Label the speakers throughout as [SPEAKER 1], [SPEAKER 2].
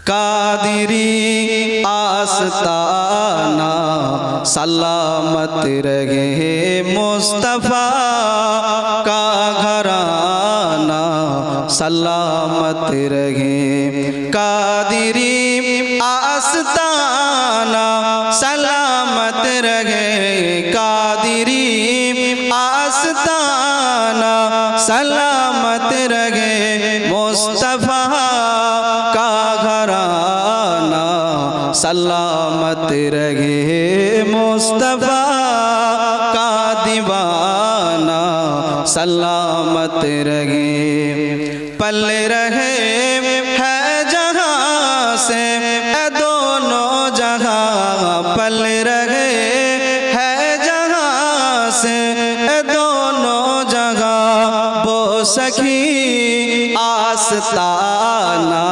[SPEAKER 1] कादिरी आस्ताना सलामत रहे मुस्तफ़ा का घराना सलामत रहे कादिरी आस्ताना सलामत रहे कादिरी आस्ताना सलामत रहे मुस्तफ़ा का घराना सलामत रहे मुस्तफ़ा का दीवाना सलामत रहे पल रहे है जहाँ से दोनों जगह पल रहे है जहाँ से दोनों जगह वो सखी आस्ताना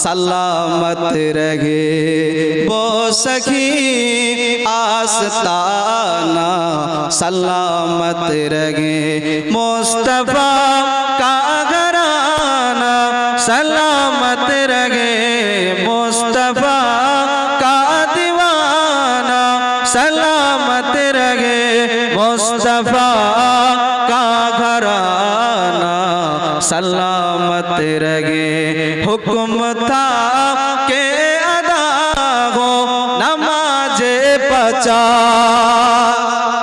[SPEAKER 1] सलामत रहे वो सखी आस्ताना सलामत रहे मुस्तफ़ा का घराना सलामत रहे मुस्तफ़ा का दीवाना सलामत रहे मुस्तफ़ा का घराना सलामत रहे हुक्म था के अदा हो नमाज़े 50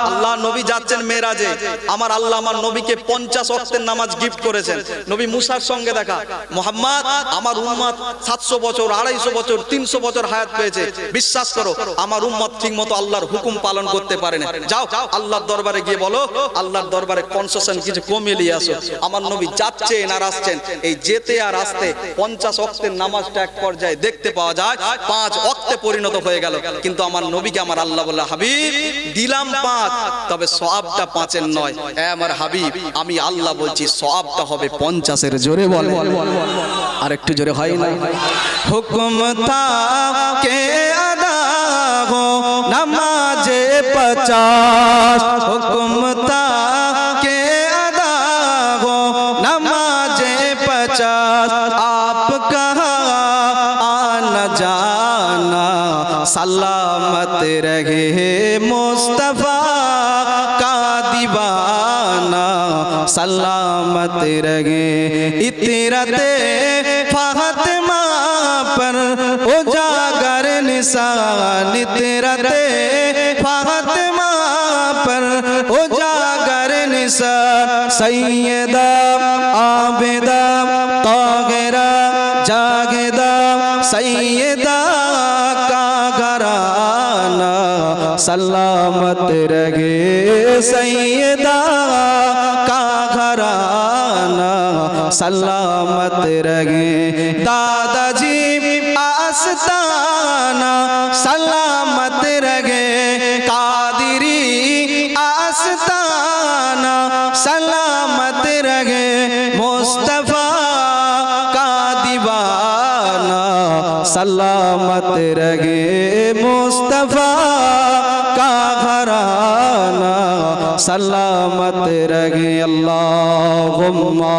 [SPEAKER 1] আল্লাহ নবী যাচ্ছেন মেরাজে আমার আল্লাহ আমার নবীকে 50 ওয়াক্তের নামাজ গিফট করেছেন নবী মুসার সঙ্গে দেখা মুহাম্মদ আমার উম্মত 700 বছর 250 বছর 300 বছর হায়াত পেয়েছে বিশ্বাস করো আমার উম্মত ঠিকমতো আল্লাহর হুকুম পালন করতে পারে না যাও আল্লাহর দরবারে গিয়ে বলো আল্লাহর দরবারে কনসেশন কিছু কমিয়ে নিয়ে আসো আমার নবী যাচ্ছেন আর আসছেন এই যেতে আর আসতে 50 ওয়াক্তের নামাজটা এক পর্যায়ে দেখতে পাওয়া যায় 5 ওয়াক্তে পরিণত হয়ে গেল কিন্তু আমার নবীকে আমার আল্লাহ বলল হাবিব দিলাম 5 তবে সওয়াবটা 5 এর নয় এ আমার হাবিব আমি আল্লাহ বলছি সওয়াবটা হবে 50 এর জোরে বল আর একটু জোরে হয় না হুকুম তা কে আদা হো নামাজে 50 হুকুম তা কে আদা হো নামাজে 50 आप कहाँ आना जाना सलामत रहे मुस्तफ़ा का दीवाना सलामत रहे इतरते फातिमा पर उजागर निशान इतरते फातिमा पर उजागर निशान सैयदा आबिदा ताहिरा जाहिदा सैयदा का घराना सलामत रहे सैयदा का घराना सलामत रहे दादाजी आस्ताना सलामत रहे कादिरी आस्ताना सलामत रहे मुस्तफ़ा का दीवाना सलामत रहे मुस्तफ़ा का घराना सलामत रहे अल्लाहुम्मा